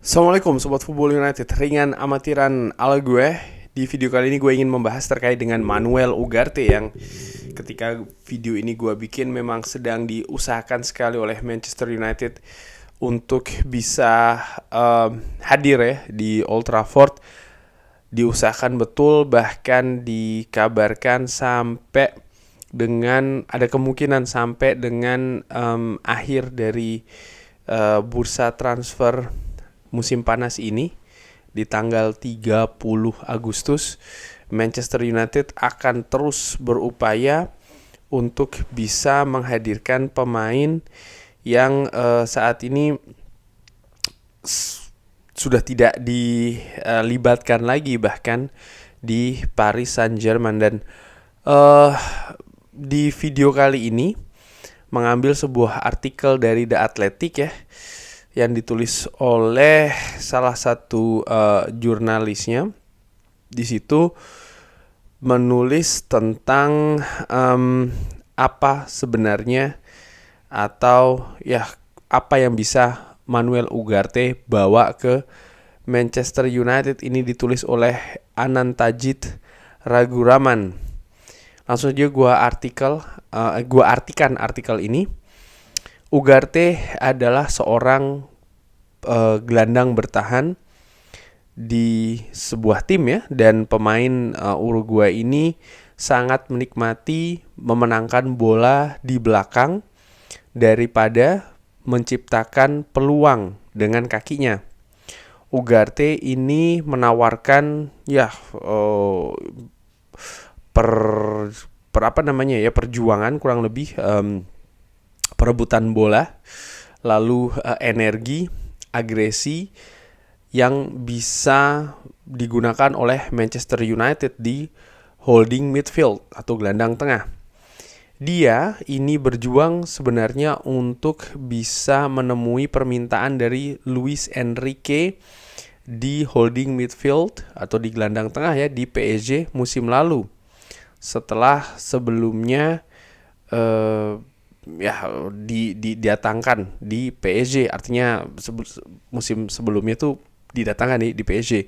Assalamualaikum Sobat Football United, ringan amatiran ala gue. Di video kali ini gue ingin membahas terkait dengan Manuel Ugarte yang ketika video ini gue bikin memang sedang diusahakan sekali oleh Manchester United untuk bisa hadir ya di Old Trafford. Diusahakan betul, bahkan dikabarkan sampai dengan ada kemungkinan sampai dengan akhir dari bursa transfer musim panas ini di tanggal 30 Agustus Manchester United akan terus berupaya untuk bisa menghadirkan pemain yang saat ini sudah tidak dilibatkan lagi bahkan di Paris Saint-Germain. Dan di video kali ini mengambil sebuah artikel dari The Athletic ya, yang ditulis oleh salah satu jurnalisnya. Di situ menulis tentang apa sebenarnya atau ya apa yang bisa Manuel Ugarte bawa ke Manchester United. Ini ditulis oleh Anantajit Raguraman. Langsung aja gue artikan artikel ini. Ugarte adalah seorang gelandang bertahan di sebuah tim ya, dan pemain Uruguay ini sangat menikmati memenangkan bola di belakang daripada menciptakan peluang dengan kakinya. Ugarte ini menawarkan ya perjuangan kurang lebih, perebutan bola, lalu energi, agresi yang bisa digunakan oleh Manchester United di holding midfield atau gelandang tengah. Dia ini berjuang sebenarnya untuk bisa menemui permintaan dari Luis Enrique di holding midfield atau di gelandang tengah ya di PSG musim lalu. Setelah sebelumnya didatangkan di PSG, artinya musim sebelumnya tuh didatangkan di PSG.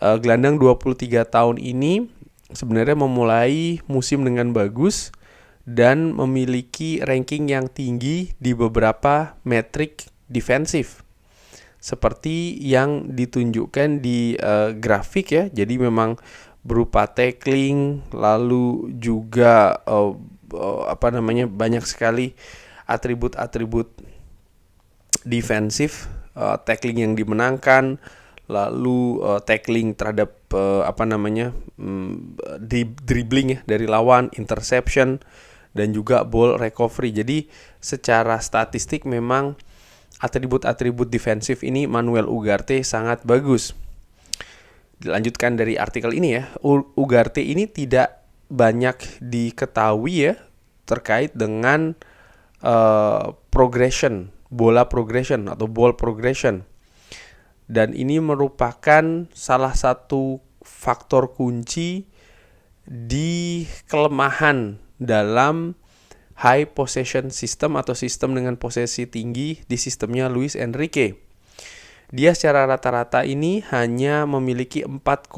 Gelandang 23 tahun ini sebenarnya memulai musim dengan bagus dan memiliki ranking yang tinggi di beberapa metrik defensif seperti yang ditunjukkan di grafik ya. Jadi memang berupa tackling, lalu juga banyak sekali atribut-atribut defensif, tackling yang dimenangkan, lalu tackling terhadap dribbling ya dari lawan, interception, dan juga ball recovery. Jadi secara statistik memang atribut-atribut defensif ini Manuel Ugarte sangat bagus. Dilanjutkan dari artikel ini ya, Ugarte ini tidak banyak diketahui ya terkait dengan bola progression atau ball progression. Dan ini merupakan salah satu faktor kunci di kelemahan dalam high possession system atau sistem dengan posesi tinggi di sistemnya Luis Enrique. Dia secara rata-rata ini hanya memiliki 4,1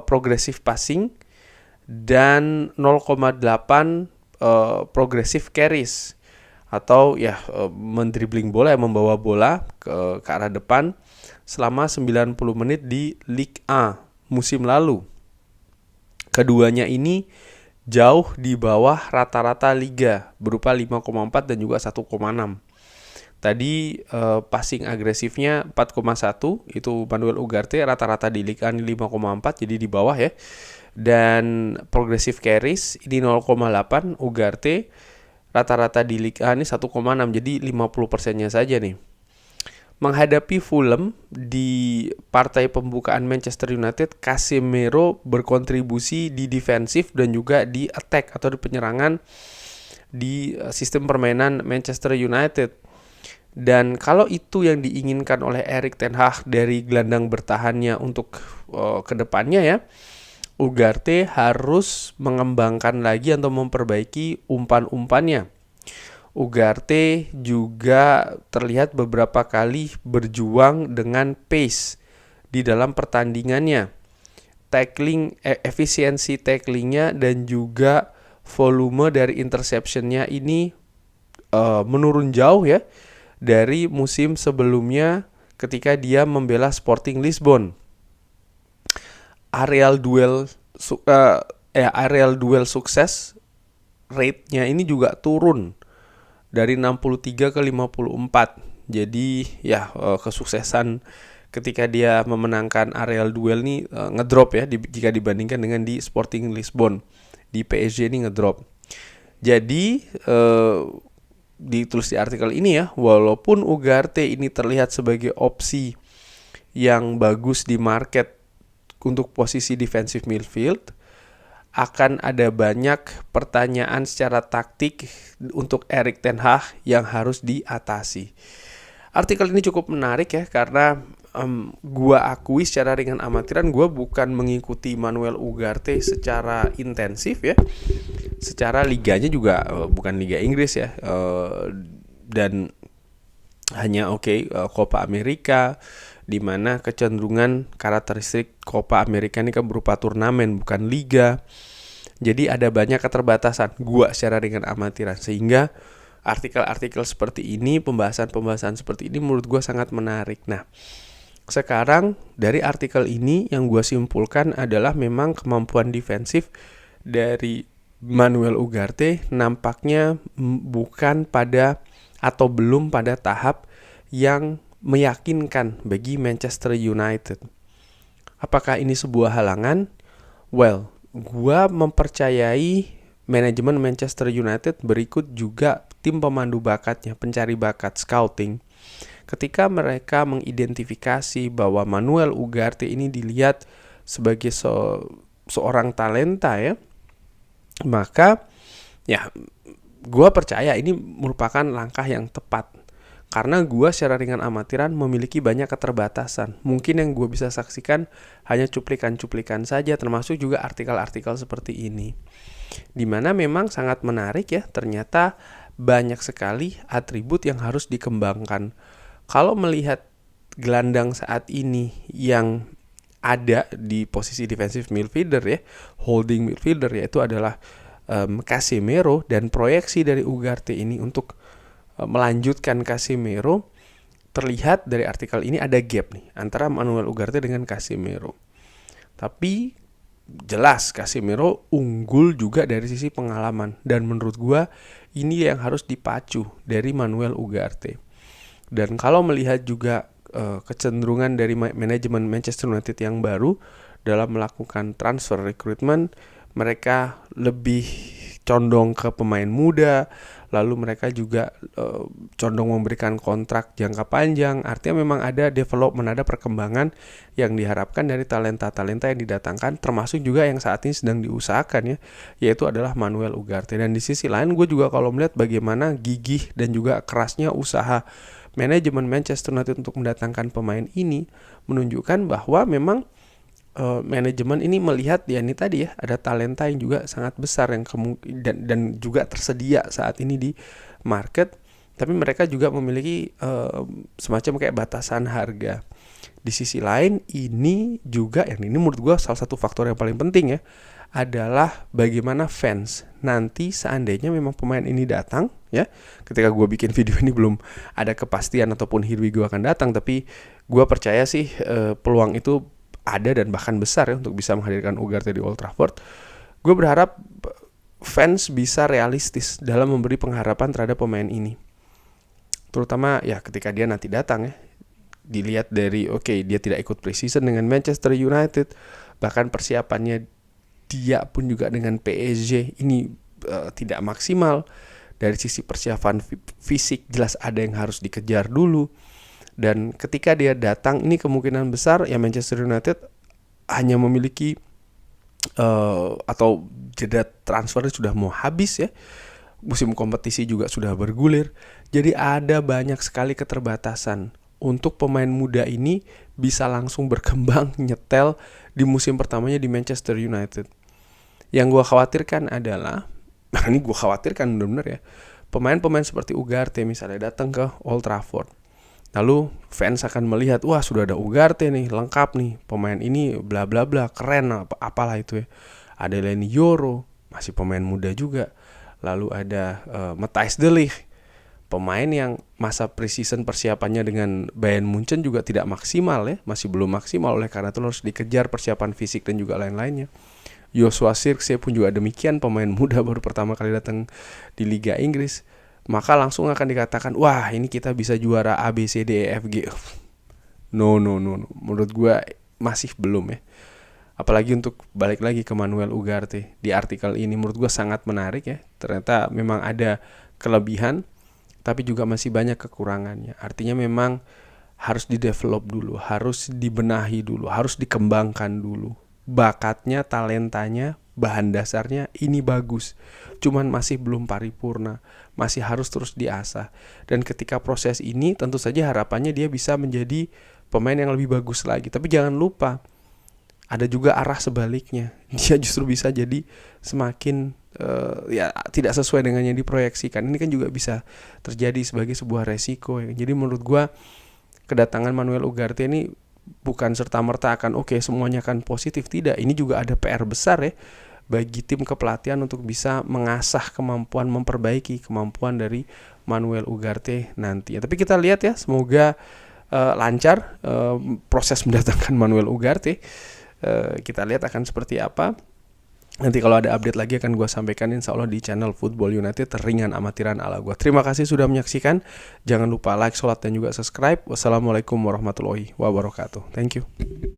progressive passing dan 0,8 progressive carries atau ya mendribling bola, membawa bola ke arah depan selama 90 menit di Ligue 1 musim lalu. Keduanya ini jauh di bawah rata-rata liga berupa 5,4 dan juga 1,6. Tadi passing agresifnya 4,1 itu Manuel Ugarte, rata-rata di Liga 5,4 jadi di bawah ya. Dan progressive carries ini 0,8 Ugarte, rata-rata di Liga ini 1,6 jadi 50%-nya saja nih. Menghadapi Fulham di partai pembukaan Manchester United, Casemiro berkontribusi di defensif dan juga di attack atau di penyerangan di sistem permainan Manchester United. Dan kalau itu yang diinginkan oleh Erik ten Hag dari gelandang bertahannya untuk kedepannya ya, Ugarte harus mengembangkan lagi atau memperbaiki umpan-umpannya. Ugarte juga terlihat beberapa kali berjuang dengan pace di dalam pertandingannya. Efisiensi tacklingnya dan juga volume dari interceptionnya ini menurun jauh ya dari musim sebelumnya ketika dia membela Sporting Lisbon. Aerial duel sukses rate-nya ini juga turun dari 63 ke 54. Jadi ya kesuksesan ketika dia memenangkan aerial duel nih ngedrop ya jika dibandingkan dengan di Sporting Lisbon. Di PSG ini ngedrop. Jadi ditulis di artikel ini ya, walaupun Ugarte ini terlihat sebagai opsi yang bagus di market untuk posisi defensive midfield, akan ada banyak pertanyaan secara taktik untuk Erik ten Hag yang harus diatasi. Artikel ini cukup menarik ya, karena gua akui secara ringan amatiran gua bukan mengikuti Manuel Ugarte secara intensif ya. Secara liganya juga bukan Liga Inggris ya, dan hanya Copa America, di mana kecenderungan karakteristik Copa America ini kan berupa turnamen bukan liga. Jadi ada banyak keterbatasan gua secara ringan amatiran, sehingga artikel-artikel seperti ini, pembahasan-pembahasan seperti ini menurut gua sangat menarik. Nah, sekarang dari artikel ini yang gua simpulkan adalah memang kemampuan defensif dari Manuel Ugarte nampaknya bukan pada atau belum pada tahap yang meyakinkan bagi Manchester United. Apakah ini sebuah halangan? Well, gua mempercayai manajemen Manchester United berikut juga tim pemandu bakatnya, pencari bakat, scouting. Ketika mereka mengidentifikasi bahwa Manuel Ugarte ini dilihat sebagai seorang talenta ya, maka ya gua percaya ini merupakan langkah yang tepat. Karena gue secara ringan amatiran memiliki banyak keterbatasan. Mungkin yang gue bisa saksikan hanya cuplikan-cuplikan saja, termasuk juga artikel-artikel seperti ini. Dimana memang sangat menarik ya, ternyata banyak sekali atribut yang harus dikembangkan. Kalau melihat gelandang saat ini yang ada di posisi defensive midfielder ya, holding midfielder, yaitu adalah Casemiro, dan proyeksi dari Ugarte ini untuk melanjutkan Casemiro, terlihat dari artikel ini ada gap nih antara Manuel Ugarte dengan Casemiro. Tapi jelas Casemiro unggul juga dari sisi pengalaman, dan menurut gua ini yang harus dipacu dari Manuel Ugarte. Dan kalau melihat juga kecenderungan dari manajemen Manchester United yang baru dalam melakukan transfer recruitment, mereka lebih condong ke pemain muda, lalu mereka juga condong memberikan kontrak jangka panjang. Artinya memang ada development, ada perkembangan yang diharapkan dari talenta-talenta yang didatangkan, termasuk juga yang saat ini sedang diusahakan ya, yaitu adalah Manuel Ugarte. Dan di sisi lain gue juga kalau melihat bagaimana gigih dan juga kerasnya usaha manajemen Manchester United untuk mendatangkan pemain ini, menunjukkan bahwa memang manajemen ini melihat ya ini tadi ya, ada talenta yang juga sangat besar yang dan juga tersedia saat ini di market, tapi mereka juga memiliki semacam kayak batasan harga. Di sisi lain ini juga, yang ini menurut gue salah satu faktor yang paling penting ya, adalah bagaimana fans nanti seandainya memang pemain ini datang ya. Ketika gue bikin video ini belum ada kepastian ataupun hirwi gue akan datang, tapi gue percaya sih peluang itu ada dan bahkan besar ya untuk bisa menghadirkan Ugarte di Old Trafford. Gue berharap fans bisa realistis dalam memberi pengharapan terhadap pemain ini. Terutama ya ketika dia nanti datang ya. Dilihat dari dia tidak ikut preseason dengan Manchester United, bahkan persiapannya dia pun juga dengan PSG ini tidak maksimal. Dari sisi persiapan fisik jelas ada yang harus dikejar dulu. Dan ketika dia datang, ini kemungkinan besar ya Manchester United hanya memiliki atau jeda transfernya sudah mau habis ya. Musim kompetisi juga sudah bergulir. Jadi ada banyak sekali keterbatasan untuk pemain muda ini bisa langsung berkembang nyetel di musim pertamanya di Manchester United. Yang gue khawatirkan adalah, ini gue khawatirkan benar-benar ya, pemain-pemain seperti Ugarte misalnya datang ke Old Trafford. Lalu fans akan melihat, wah sudah ada Ugarte nih, lengkap nih, pemain ini bla bla bla, keren apalah itu ya. Ada Leny Yoro, masih pemain muda juga. Lalu ada Matthijs de Ligt, pemain yang masa preseason persiapannya dengan Bayern Munchen juga tidak maksimal ya, masih belum maksimal, oleh karena itu harus dikejar persiapan fisik dan juga lain-lainnya. Joshua Zirkzee pun juga demikian, pemain muda baru pertama kali datang di Liga Inggris. Maka langsung akan dikatakan, wah ini kita bisa juara A, B, C, D, E, F, G. No. Menurut gue masih belum ya. Apalagi untuk balik lagi ke Manuel Ugarte. Di artikel ini menurut gue sangat menarik ya. Ternyata memang ada kelebihan, tapi juga masih banyak kekurangannya. Artinya memang harus didevelop dulu, harus dibenahi dulu, harus dikembangkan dulu. Bakatnya, talentanya, bahan dasarnya ini bagus, cuman masih belum paripurna, masih harus terus diasah. Dan ketika proses ini tentu saja harapannya dia bisa menjadi pemain yang lebih bagus lagi. Tapi jangan lupa, ada juga arah sebaliknya. Dia justru bisa jadi semakin tidak sesuai dengan yang diproyeksikan. Ini kan juga bisa terjadi sebagai sebuah resiko ya. Jadi menurut gue kedatangan Manuel Ugarte ini bukan serta-merta akan semuanya akan positif. Tidak, ini juga ada PR besar ya bagi tim kepelatihan untuk bisa mengasah kemampuan, memperbaiki kemampuan dari Manuel Ugarte nanti. Tapi kita lihat ya, semoga lancar proses mendatangkan Manuel Ugarte. Kita lihat akan seperti apa. Nanti kalau ada update lagi akan gue sampaikan insya Allah di channel Football United, ringan amatiran ala gue. Terima kasih sudah menyaksikan. Jangan lupa like, sholat, dan juga subscribe. Wassalamualaikum warahmatullahi wabarakatuh. Thank you.